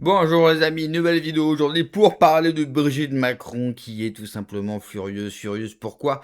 Bonjour les amis, nouvelle vidéo aujourd'hui pour parler de Brigitte Macron qui est tout simplement furieuse. Pourquoi?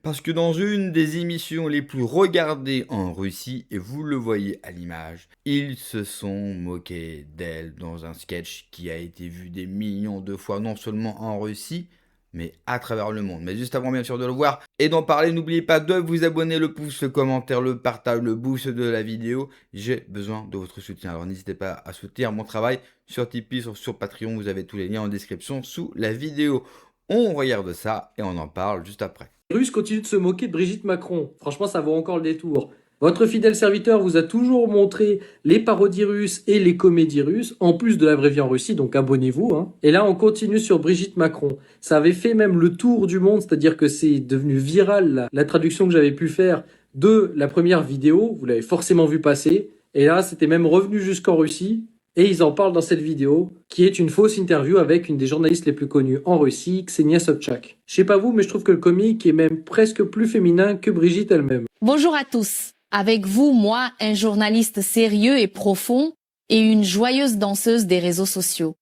Parce que dans une des émissions les plus regardées en Russie, et vous le voyez à l'image, ils se sont moqués d'elle dans un sketch qui a été vu des millions de fois, non seulement en Russie, mais à travers le monde. Mais juste avant bien sûr de le voir et d'en parler, n'oubliez pas de vous abonner, le pouce, le commentaire, le partage, le boost de la vidéo. J'ai besoin de votre soutien. Alors n'hésitez pas à soutenir mon travail sur Tipeee, sur Patreon. Vous avez tous les liens en description sous la vidéo. On regarde ça et on en parle juste après. Les Russes continuent de se moquer de Brigitte Macron. Franchement, ça vaut encore le détour. Votre fidèle serviteur vous a toujours montré les parodies russes et les comédies russes, en plus de la vraie vie en Russie, donc abonnez-vous. Et là, on continue sur Brigitte Macron. Ça avait fait même le tour du monde, c'est-à-dire que c'est devenu viral, la traduction que j'avais pu faire de la première vidéo. Vous l'avez forcément vu passer. Et là, c'était même revenu jusqu'en Russie. Et ils en parlent dans cette vidéo, qui est une fausse interview avec une des journalistes les plus connues en Russie, Ksenia Sobchak. Je sais pas vous, mais je trouve que le comique est même presque plus féminin que Brigitte elle-même. Bonjour à tous. Avec vous, moi, un journaliste sérieux et profond et une joyeuse danseuse des réseaux sociaux.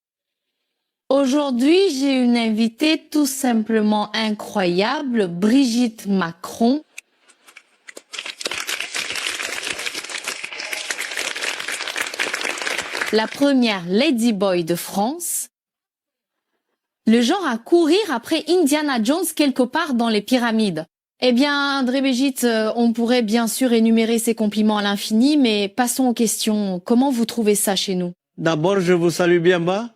Aujourd'hui, j'ai une invitée tout simplement incroyable, Brigitte Macron. La première Ladyboy de France. Le genre à courir après Indiana Jones quelque part dans les pyramides. Eh bien, Brigitte, on pourrait bien sûr énumérer ses compliments à l'infini, mais passons aux questions. Comment vous trouvez ça chez nous? D'abord, je vous salue bien bas.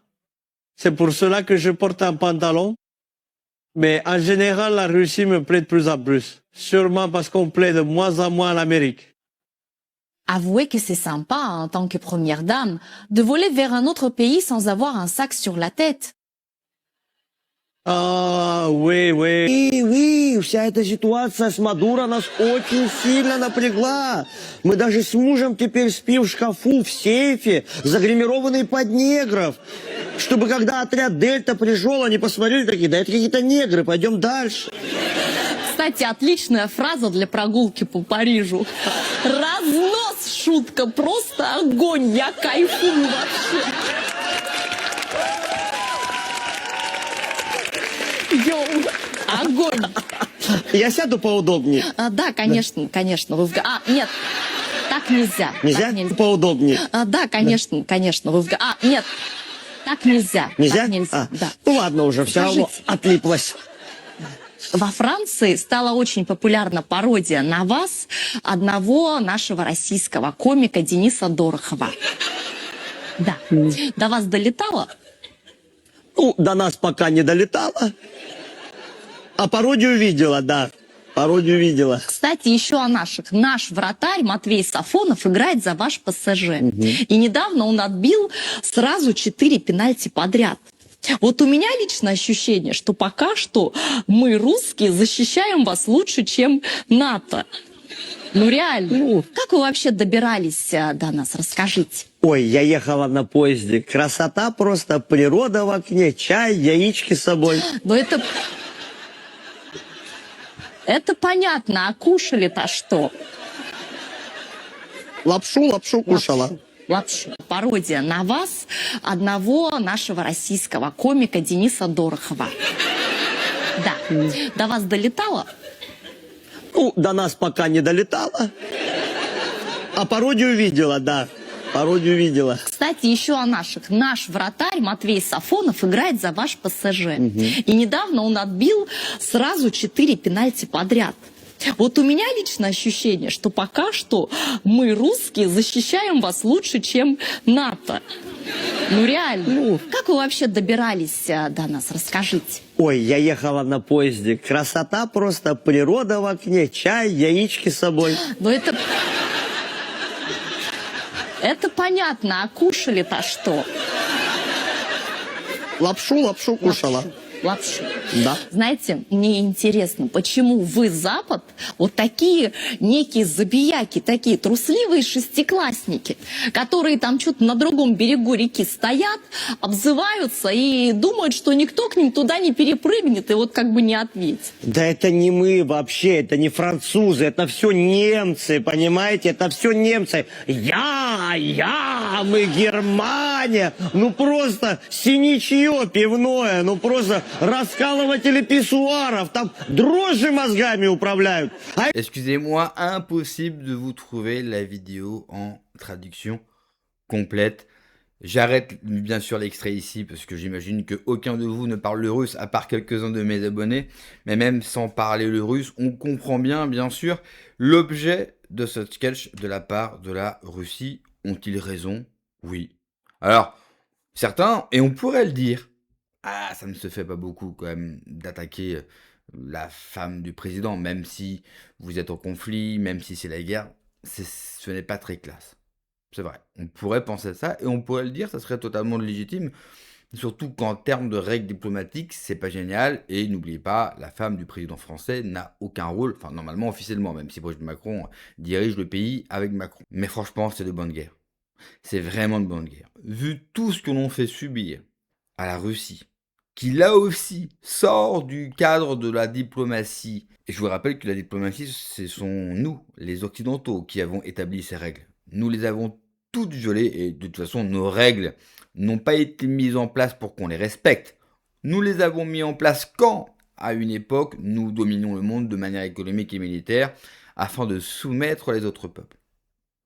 C'est pour cela que je porte un pantalon. Mais en général, la Russie me plaît de plus en plus. Sûrement parce qu'on plaît de moins en moins à l'Amérique. Avouez que c'est sympa, en tant que première dame, de voler vers un autre pays sans avoir un sac sur la tête. Ah, oui. Oui, вся эта ситуация с Мадуро нас очень сильно напрягла. Мы даже с мужем теперь спим в шкафу, в сейфе, загримированный под негров. Чтобы когда отряд Дельта пришел, они посмотрели такие, да это какие-то негры, пойдем дальше. Кстати, отличная фраза для прогулки по Парижу. Разнос, шутка, просто огонь, я кайфую вообще. Йоу, огонь. Я сяду поудобнее. Да, конечно. Вы нет, так нельзя. Нельзя? Так нельзя. Поудобнее. Да, конечно. Вы нет, так нельзя. Нельзя? Так нельзя. Да. Ну ладно уже, все равно Скажите. отлиплась. Во Франции стала очень популярна пародия на вас одного нашего российского комика Дениса Дорохова. Да. До вас долетало? Ну, до нас пока не долетало. А пародию видела, да. Пародию видела. Кстати, еще о наших. Наш вратарь Матвей Сафонов играет за ваш ПСЖ. И недавно он отбил сразу 4 пенальти подряд. Вот у меня лично ощущение, что пока что мы, русские, защищаем вас лучше, чем НАТО. Ну реально. Как вы вообще добирались до нас? Расскажите. Ой, я ехала на поезде. Красота просто, природа в окне, чай, яички с собой. Но это понятно. А кушали-то что? Лапшу кушала. Лапшу. Пародия на вас одного нашего российского комика Дениса Дорохова. Да. До вас долетало? Ну, до нас пока не долетало. А пародию видела, да. Пародию видела. Кстати, еще о наших. Наш вратарь Матвей Сафонов играет за ваш ПСЖ. И недавно он отбил сразу 4 пенальти подряд. Вот у меня лично ощущение, что пока что мы, русские, защищаем вас лучше, чем НАТО. Ну реально. Как вы вообще добирались до нас? Расскажите. Ой, я ехала на поезде. Красота просто, природа в окне, чай, яички с собой. Но это понятно. А кушали-то что? Лапшу кушала. вообще. Да. Знаете, мне интересно, почему вы, Запад, вот такие некие забияки, такие трусливые шестиклассники, которые там что-то на другом берегу реки стоят, обзываются и думают, что никто к ним туда не перепрыгнет и вот как бы не ответит. Да это не мы вообще, это не французы, это все немцы, понимаете? Это все немцы. Мы Германия. Ну просто синичье пивное, ну просто раскалыватели писсуаров, там дрожжи мозгами управляют. А Excusez-moi, impossible de vous trouver la vidéo en traduction complète. J'arrête bien sûr l'extrait ici parce que j'imagine qu'aucun de vous ne parle le russe à part quelques-uns de mes abonnés. Mais même sans parler le russe, on comprend bien sûr, l'objet de ce sketch de la part de la Russie. Ont-ils raison? Oui. Alors, certains, et on pourrait le dire, ah, ça ne se fait pas beaucoup quand même d'attaquer la femme du président, même si vous êtes en conflit, même si c'est la guerre, ce n'est pas très classe. C'est vrai. On pourrait penser ça et on pourrait le dire, ça serait totalement légitime. Surtout qu'en termes de règles diplomatiques, c'est pas génial. Et n'oubliez pas, la femme du président français n'a aucun rôle, enfin normalement officiellement, même si Brigitte Macron dirige le pays avec Macron. Mais franchement, c'est de bonne guerre. C'est vraiment de bonne guerre. Vu tout ce que l'on fait subir à la Russie, qui là aussi sort du cadre de la diplomatie. Et je vous rappelle que la diplomatie, ce sont nous, les Occidentaux, qui avons établi ces règles. Nous les avons toutes violées et de toute façon, nos règles n'ont pas été mises en place pour qu'on les respecte. Nous les avons mis en place quand, à une époque, nous dominions le monde de manière économique et militaire afin de soumettre les autres peuples.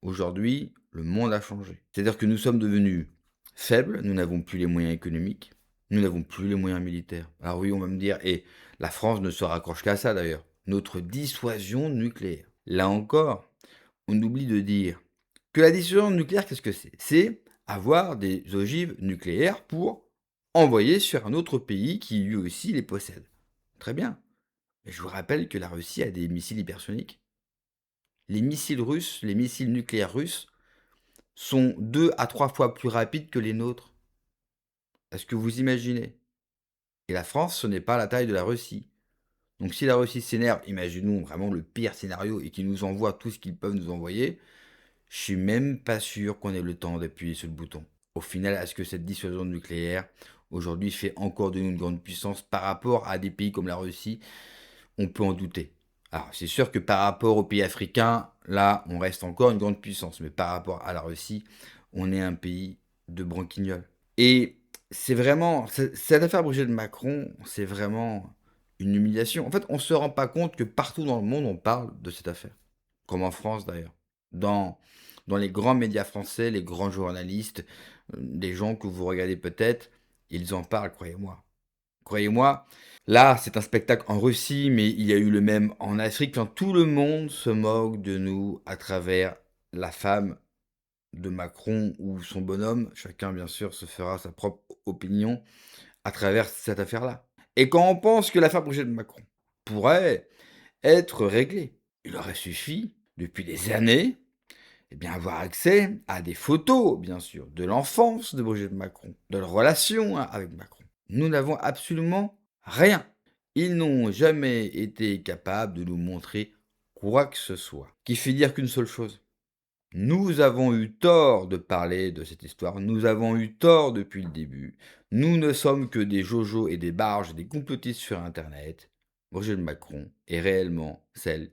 Aujourd'hui, le monde a changé. C'est-à-dire que nous sommes devenus faibles, nous n'avons plus les moyens économiques, nous n'avons plus les moyens militaires. Alors oui, on va me dire, et la France ne se raccroche qu'à ça d'ailleurs, notre dissuasion nucléaire. Là encore, on oublie de dire que la dissuasion nucléaire, qu'est-ce que c'est? C'est avoir des ogives nucléaires pour envoyer sur un autre pays qui lui aussi les possède. Très bien. Mais je vous rappelle que la Russie a des missiles hypersoniques. Les missiles russes, les missiles nucléaires russes sont 2 à 3 fois plus rapides que les nôtres. Est-ce que vous imaginez? Et la France, ce n'est pas la taille de la Russie. Donc si la Russie s'énerve, imaginons vraiment le pire scénario et qu'ils nous envoient tout ce qu'ils peuvent nous envoyer, je suis même pas sûr qu'on ait le temps d'appuyer sur le bouton. Au final, est-ce que cette dissuasion nucléaire, aujourd'hui, fait encore de nous une grande puissance par rapport à des pays comme la Russie? On peut en douter. Alors, c'est sûr que par rapport aux pays africains, là, on reste encore une grande puissance. Mais par rapport à la Russie, on est un pays de branquignoles. Et c'est vraiment... Cette affaire Brigitte Macron, c'est vraiment une humiliation. En fait, on ne se rend pas compte que partout dans le monde, on parle de cette affaire. Comme en France, d'ailleurs. Dans les grands médias français, les grands journalistes, des gens que vous regardez peut-être, ils en parlent, croyez-moi. Croyez-moi, là, c'est un spectacle en Russie, mais il y a eu le même en Afrique. Enfin, tout le monde se moque de nous à travers la femme de Macron ou son bonhomme. Chacun, bien sûr, se fera sa propre opinion à travers cette affaire-là. Et quand on pense que l'affaire Brigitte Macron pourrait être réglée, il aurait suffi, depuis des années, eh bien, avoir accès à des photos, bien sûr, de l'enfance de Brigitte Macron, de leur relation avec Macron. Nous n'avons absolument rien. Ils n'ont jamais été capables de nous montrer quoi que ce soit. Qui fait dire qu'une seule chose. Nous avons eu tort de parler de cette histoire. Nous avons eu tort depuis le début. Nous ne sommes que des jojos et des barges, des complotistes sur Internet. Brigitte Macron est réellement celle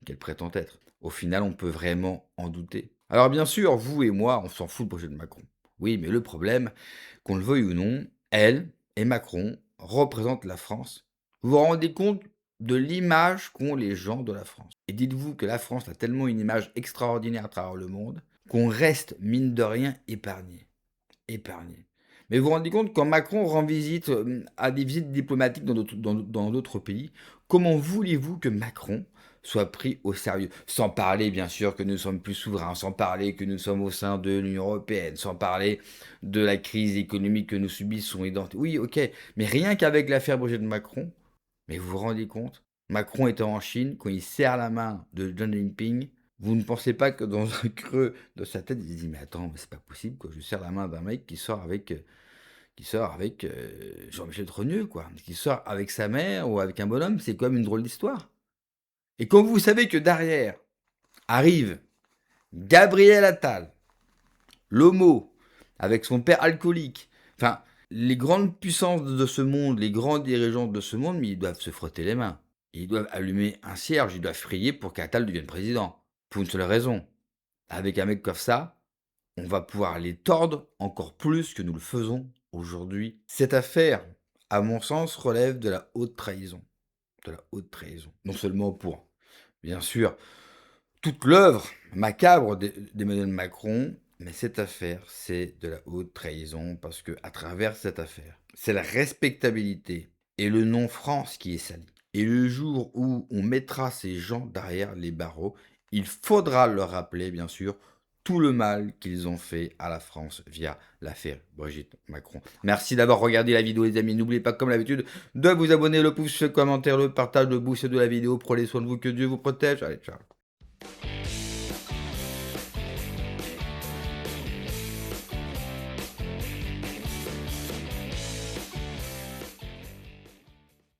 qu'elle prétend être. Au final, on peut vraiment en douter. Alors bien sûr, vous et moi, on s'en fout de Brigitte Macron. Oui, mais le problème, qu'on le veuille ou non, elle et Macron représentent la France. Vous vous rendez compte de l'image qu'ont les gens de la France. Et dites-vous que la France a tellement une image extraordinaire à travers le monde qu'on reste, mine de rien, épargné. Épargné. Mais vous vous rendez compte, quand Macron rend visite à des visites diplomatiques dans d'autres pays, comment voulez-vous que Macron soit pris au sérieux? Sans parler, bien sûr, que nous sommes plus souverains, sans parler que nous sommes au sein de l'Union européenne, sans parler de la crise économique que nous subissons. Oui, ok, mais rien qu'avec l'affaire Brigitte Macron, mais vous vous rendez compte? Macron étant en Chine, quand il serre la main de Xi Jinping, vous ne pensez pas que dans un creux de sa tête, il se dit « Mais attends, mais c'est pas possible, quoi. Je serre la main d'un mec qui sort avec qui sort avec Jean-Michel Trogneux, quoi. Qui sort avec sa mère ou avec un bonhomme, c'est quand même une drôle d'histoire. Et quand vous savez que derrière arrive Gabriel Attal, l'homo, avec son père alcoolique, enfin, les grandes puissances de ce monde, les grands dirigeants de ce monde, mais ils doivent se frotter les mains. Ils doivent allumer un cierge, ils doivent prier pour qu'Attal devienne président. Pour une seule raison. Avec un mec comme ça, on va pouvoir les tordre encore plus que nous le faisons aujourd'hui. Cette affaire, à mon sens, relève de la haute trahison. De la haute trahison. Non seulement pour, bien sûr, toute l'œuvre macabre d'Emmanuel Macron, mais cette affaire, c'est de la haute trahison parce que à travers cette affaire, c'est la respectabilité et le nom France qui est sali. Et le jour où on mettra ces gens derrière les barreaux, il faudra leur rappeler, bien sûr, tout le mal qu'ils ont fait à la France via l'affaire Brigitte Macron. Merci d'avoir regardé la vidéo, les amis. N'oubliez pas, comme d'habitude, de vous abonner, le pouce, le commentaire, le partage, le boost de la vidéo. Prenez soin de vous, que Dieu vous protège. Allez, ciao.